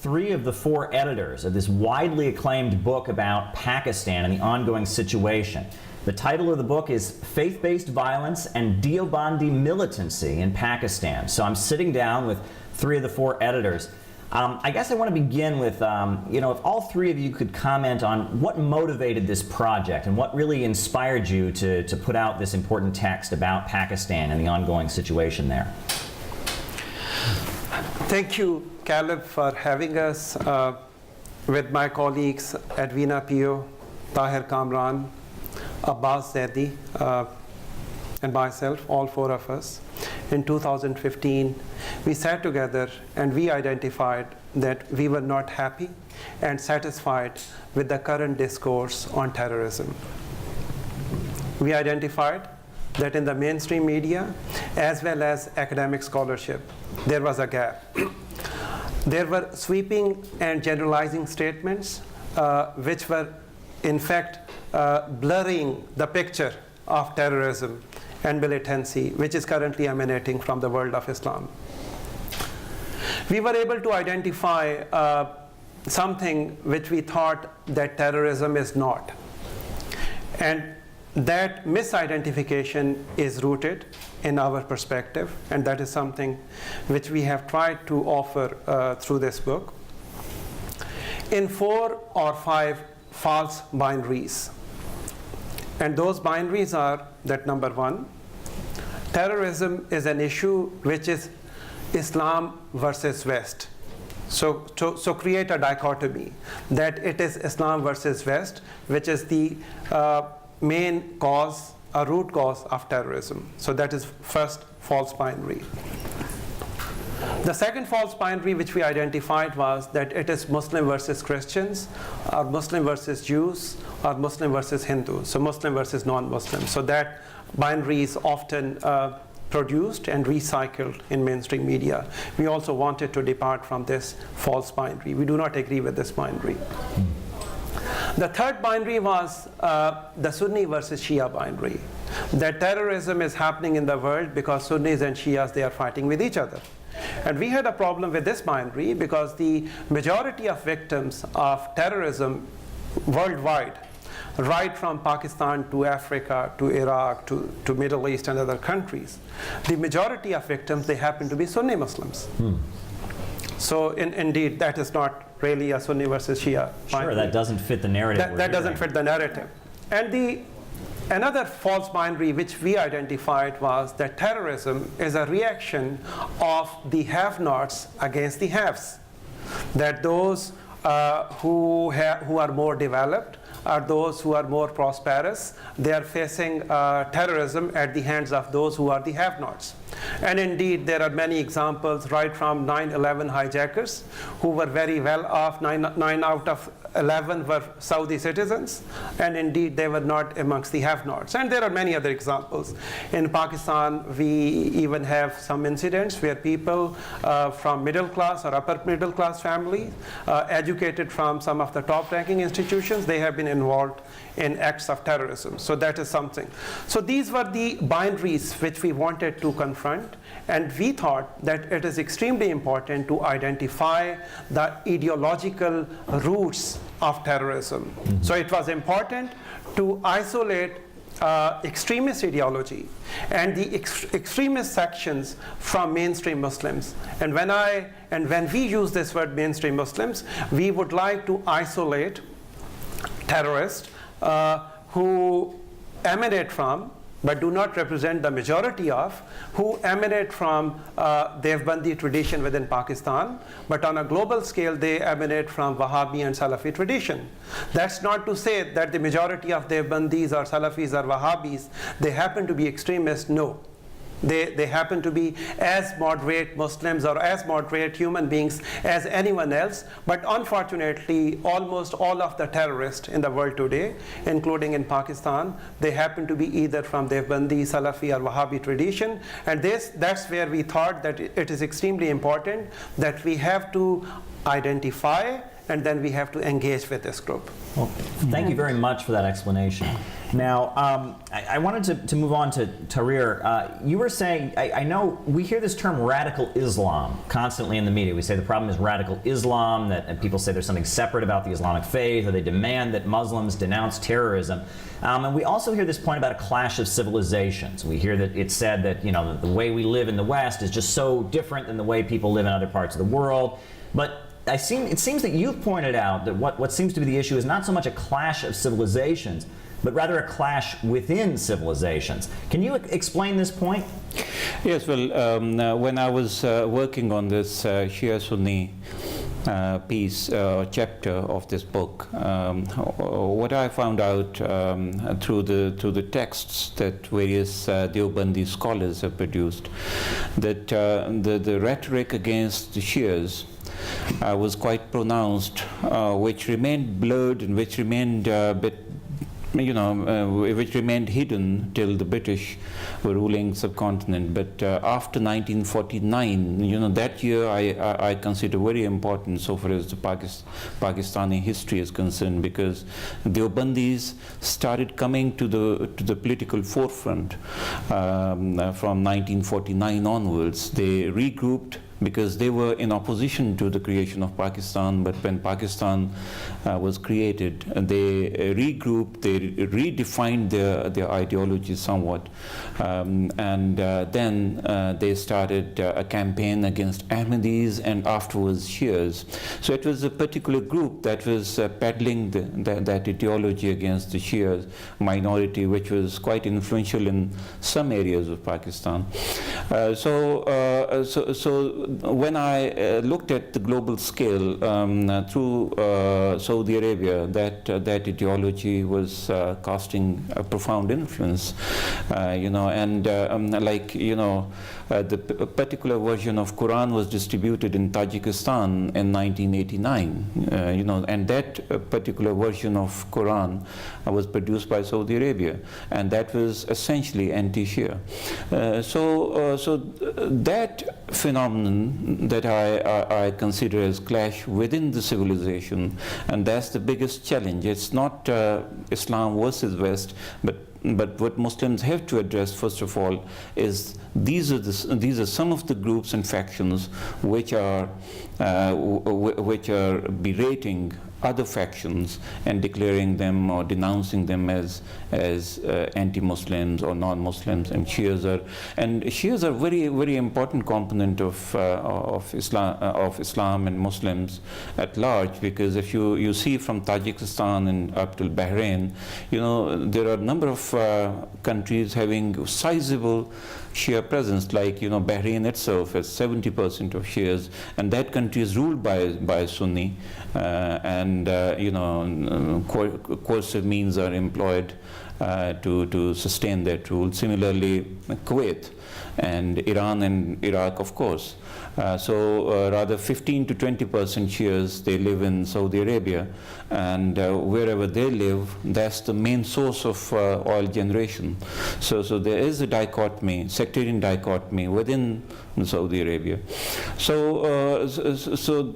3 of the 4 editors of this widely acclaimed book about Pakistan and the ongoing situation. The title of the book is Faith-Based Violence and Deobandi Militancy in Pakistan. So I'm sitting down with 3 of the 4 editors. I guess I want to begin with, if all 3 of you could comment on what motivated this project and what really inspired you to put out this important text about Pakistan and the ongoing situation there. Thank you, Caleb, for having us with my colleagues Edwina, Tahir, Kamran, Abbas, Zaidi, and myself, all 4 of us. In 2015, we sat together and we identified that we were not happy and satisfied with the current discourse on terrorism. We identified that in the mainstream media, as well as academic scholarship, there was a gap. There were sweeping and generalizing statements which were, in fact, blurring the picture of terrorism and militancy, which is currently emanating from the world of Islam. We were able to identify something which we thought that terrorism is not. And that misidentification is rooted in our perspective, and that is something which we have tried to offer through this book, in 4 or 5 false binaries. And those binaries are that, number 1, terrorism is an issue which is Islam versus West. So create a dichotomy that it is Islam versus West, which is the main cause, a root cause of terrorism. So that is first false binary. The second false binary which we identified was that it is Muslim versus Christians, or Muslim versus Jews, or Muslim versus Hindus, so Muslim versus non-Muslim. So that binary is often produced and recycled in mainstream media. We also wanted to depart from this false binary. We do not agree with this binary. The third binary was the Sunni versus Shia binary, that terrorism is happening in the world because Sunnis and Shias, they are fighting with each other. And we had a problem with this binary because the majority of victims of terrorism worldwide, right from Pakistan to Africa to Iraq to Middle East and other countries, the majority of victims, they happen to be Sunni Muslims. So indeed, that is not really a Sunni versus Shia binary. Sure, that doesn't fit the narrative. That doesn't fit the narrative. And another false binary which we identified was that terrorism is a reaction of the have-nots against the haves. That those who are more developed are those who are more prosperous. They are facing terrorism at the hands of those who are the have-nots. And indeed, there are many examples, right from 9/11 hijackers, who were very well off. 9 out of 11 were Saudi citizens, and indeed they were not amongst the have-nots. And there are many other examples. In Pakistan, we even have some incidents where people from middle class or upper middle class families, educated from some of the top-ranking institutions, they have been involved in acts of terrorism. So that is something. So these were the binaries which we wanted to confront, and we thought that it is extremely important to identify the ideological roots of terrorism. So it was important to isolate extremist ideology and the extremist sections from mainstream Muslims. And when we use this word mainstream Muslims, we would like to isolate terrorists who emanate from, but do not represent the majority of, who emanate from Deobandi tradition within Pakistan, but on a global scale they emanate from Wahhabi and Salafi tradition. That's not to say that the majority of Deobandis or Salafis or Wahhabis, they happen to be extremists. No. They happen to be as moderate Muslims or as moderate human beings as anyone else. But unfortunately, almost all of the terrorists in the world today, including in Pakistan, they happen to be either from Deobandi, Salafi, or Wahhabi tradition. And that's where we thought that it is extremely important that we have to identify and then we have to engage with this group. Well, thank you very much for that explanation. Now, I wanted to move on to Tahir. You were saying, I know we hear this term radical Islam constantly in the media. We say the problem is radical Islam, that people say there's something separate about the Islamic faith, or they demand that Muslims denounce terrorism. And we also hear this point about a clash of civilizations. We hear that it's said that, you know, the way we live in the West is just so different than the way people live in other parts of the world. But it seems that you've pointed out that what seems to be the issue is not so much a clash of civilizations, but rather a clash within civilizations. Can you explain this point? Yes, well, when I was working on this Shia-Sunni piece, chapter of this book, what I found out through the texts that various Deobandi scholars have produced, that the rhetoric against the Shias was quite pronounced, which remained blurred and which remained a bit, which remained hidden till the British were ruling subcontinent. But after 1949, that year I consider very important so far as the Pakistani history is concerned, because Deobandis started coming to the political forefront from 1949 onwards. They regrouped because they were in opposition to the creation of Pakistan, but when Pakistan was created, they regrouped, they redefined their ideology somewhat, and then they started a campaign against Ahmadis and afterwards Shias. So it was a particular group that was peddling that ideology against the Shias minority, which was quite influential in some areas of Pakistan. So when I looked at the global scale through Saudi Arabia, that ideology was casting a profound influence, the particular version of Quran was distributed in Tajikistan in 1989, and that particular version of Quran was produced by Saudi Arabia, and that was essentially anti-Shia. So that phenomenon that I consider as clash within the civilization, and that's the biggest challenge. It's not Islam versus West, but what Muslims have to address first of all is these are some of the groups and factions which are berating other factions and declaring them or denouncing them as anti-Muslims or non-Muslims, and Shias are very, very important component of Islam and Muslims at large, because if you see from Tajikistan and up to Bahrain, there are a number of countries having sizable Shia presence, like Bahrain itself has 70% of Shias, and that country is ruled by Sunni, and coercive means are employed to sustain that rule. Similarly, Kuwait and Iran and Iraq, of course. Rather 15 to 20% Shias, they live in Saudi Arabia, and wherever they live, that's the main source of oil generation. So there is a dichotomy, sectarian dichotomy within Saudi Arabia. So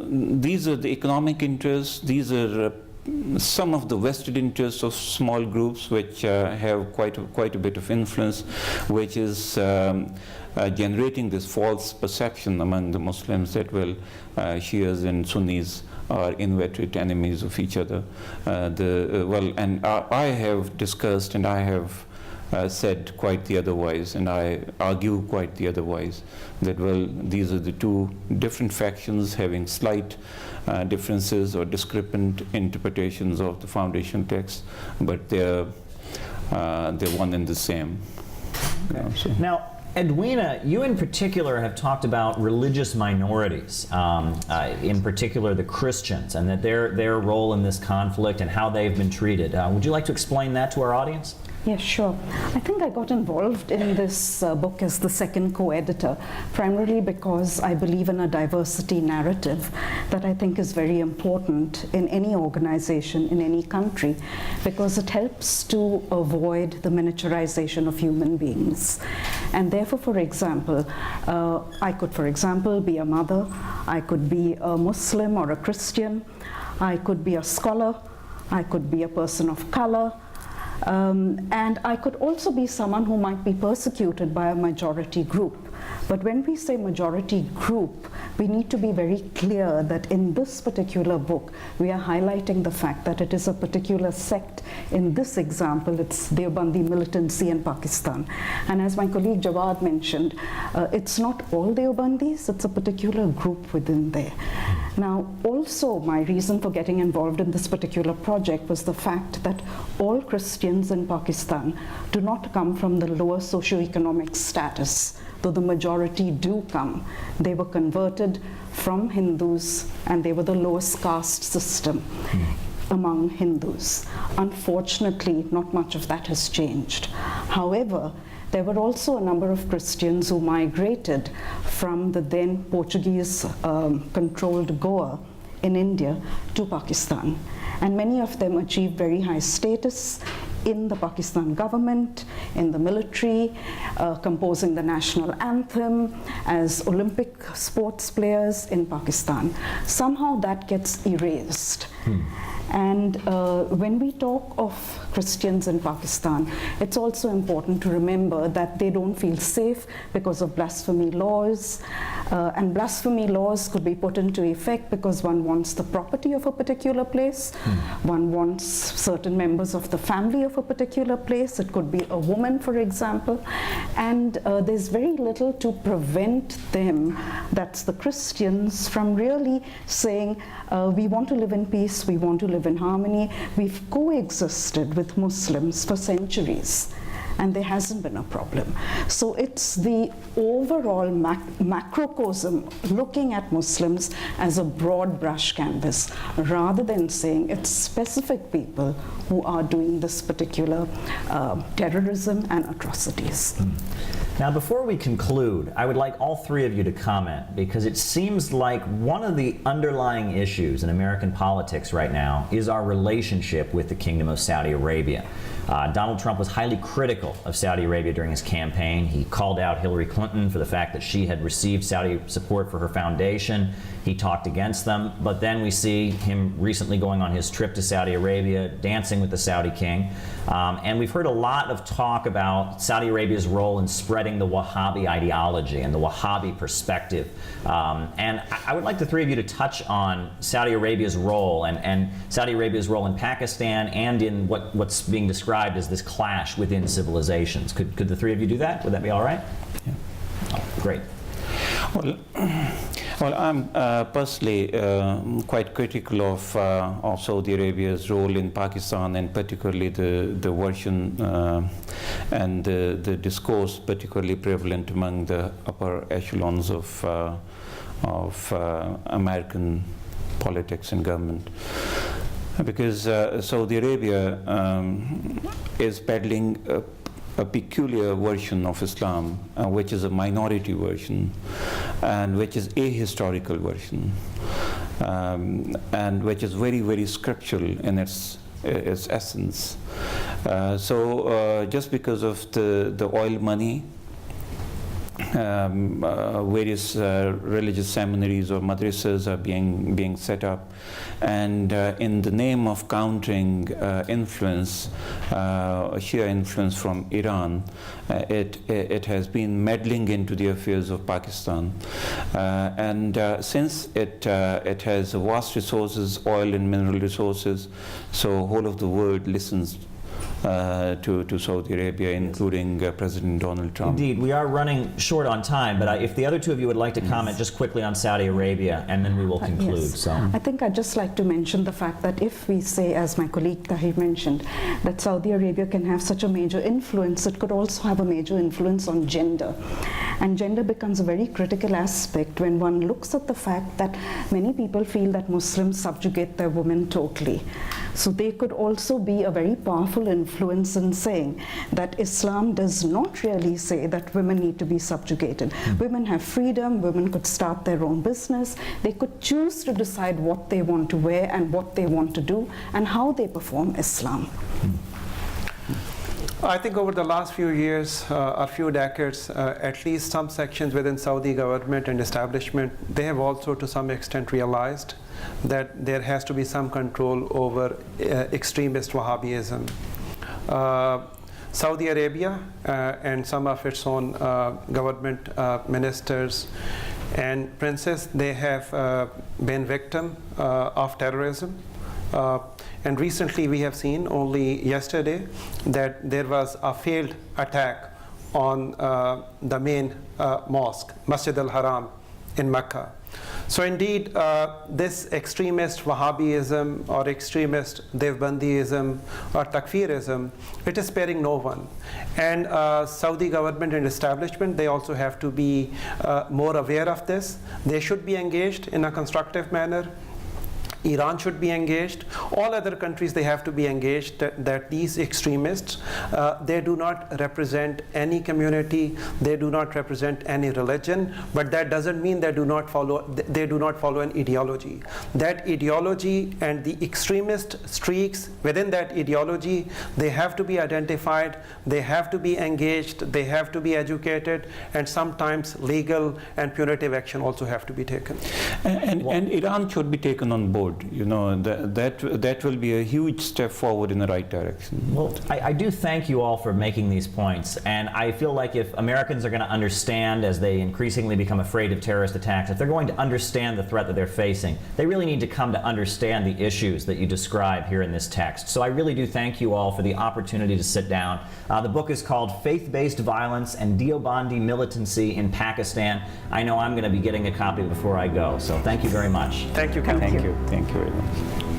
these are the economic interests, these are some of the vested interests of small groups which have quite a bit of influence, which is generating this false perception among the Muslims that, well, Shias and Sunnis are inveterate enemies of each other. I have discussed and I have said quite the otherwise, and I argue quite the otherwise, that, well, these are the two different factions having slight differences or discrepant interpretations of the foundation text, but they're one and the same. Now, Edwina, you in particular have talked about religious minorities, in particular the Christians, and that their role in this conflict and how they've been treated. Would you like to explain that to our audience? Yes, sure. I think I got involved in this book as the second co-editor, primarily because I believe in a diversity narrative that I think is very important in any organization, in any country, because it helps to avoid the miniaturization of human beings. And therefore, for example, I could, for example, be a mother, I could be a Muslim or a Christian, I could be a scholar, I could be a person of color, And I could also be someone who might be persecuted by a majority group. But when we say majority group, we need to be very clear that in this particular book, we are highlighting the fact that it is a particular sect. In this example, it's Deobandi militancy in Pakistan. And as my colleague Jawad mentioned, it's not all Deobandis, it's a particular group within there. Now, also my reason for getting involved in this particular project was the fact that all Christians in Pakistan do not come from the lower socioeconomic status, though the majority do come. They were converted from Hindus, and they were the lowest caste system among Hindus. Unfortunately, not much of that has changed. However, there were also a number of Christians who migrated from the then Portuguese controlled Goa in India to Pakistan. And many of them achieved very high status in the Pakistan government, in the military, composing the national anthem, as Olympic sports players in Pakistan. Somehow that gets erased. And when we talk of Christians in Pakistan, it's also important to remember that they don't feel safe because of blasphemy laws. And blasphemy laws could be put into effect because one wants the property of a particular place, one wants certain members of the family of a particular place. It could be a woman, for example. And there's very little to prevent them, that's the Christians, from really saying, we want to live in peace, we want to live in harmony. We've coexisted with Muslims for centuries, and there hasn't been a problem. So it's the overall macrocosm looking at Muslims as a broad brush canvas, rather than saying it's specific people who are doing this particular terrorism and atrocities. Now, before we conclude, I would like all three of you to comment, because it seems like one of the underlying issues in American politics right now is our relationship with the Kingdom of Saudi Arabia. Donald Trump was highly critical of Saudi Arabia during his campaign. He called out Hillary Clinton for the fact that she had received Saudi support for her foundation. He talked against them, but then we see him recently going on his trip to Saudi Arabia, dancing with the Saudi king. And we've heard a lot of talk about Saudi Arabia's role in spreading the Wahhabi ideology and the Wahhabi perspective. And I would like the three of you to touch on Saudi Arabia's role and Saudi Arabia's role in Pakistan and in what's being described as this clash within civilizations. Could the three of you do that? Would that be all right? Yeah. Oh, great. Well, I'm personally quite critical of Saudi Arabia's role in Pakistan, and particularly the version and the discourse particularly prevalent among the upper echelons of American politics and government. Because Saudi Arabia is peddling a peculiar version of Islam, which is a minority version, and which is a historical version, and which is very, very scriptural in its essence. So just because of the oil money, various religious seminaries or madrasas are being set up, and in the name of countering influence, Shia influence from Iran, it has been meddling into the affairs of Pakistan, and since it has vast resources, oil and mineral resources, so whole of the world listens to Saudi Arabia, including President Donald Trump. Indeed, we are running short on time, but if the other two of you would like to comment just quickly on Saudi Arabia, and then we will conclude. Yes. So I think I'd just like to mention the fact that if we say, as my colleague Tahir mentioned, that Saudi Arabia can have such a major influence, it could also have a major influence on gender. And gender becomes a very critical aspect when one looks at the fact that many people feel that Muslims subjugate their women totally. So they could also be a very powerful influence in saying that Islam does not really say that women need to be subjugated. Women have freedom, women could start their own business, they could choose to decide what they want to wear and what they want to do and how they perform Islam. I think over the last few years, a few decades, at least some sections within Saudi government and establishment, they have also to some extent realized that there has to be some control over extremist Wahhabism. Saudi Arabia and some of its own government ministers and princes, they have been victim of terrorism. And recently we have seen, only yesterday, that there was a failed attack on the main mosque, Masjid al-Haram in Mecca. So indeed, this extremist Wahhabism or extremist Devbandiism or Takfirism, it is sparing no one. And Saudi government and establishment, they also have to be more aware of this. They should be engaged in a constructive manner. Iran should be engaged. All other countries, they have to be engaged that these extremists, they do not represent any community, they do not represent any religion, but that doesn't mean they do not follow an ideology. That ideology and the extremist streaks within that ideology, they have to be identified, they have to be engaged, they have to be educated, and sometimes legal and punitive action also have to be taken. And Iran should be taken on board. You know, that will be a huge step forward in the right direction. Well, I do thank you all for making these points, and I feel like if Americans are going to understand, as they increasingly become afraid of terrorist attacks, if they're going to understand the threat that they're facing, they really need to come to understand the issues that you describe here in this text. So I really do thank you all for the opportunity to sit down. The book is called Faith-Based Violence and Deobandi Militancy in Pakistan. I know I'm going to be getting a copy before I go, so thank you very much. Thank you, Ken. Thank you very much.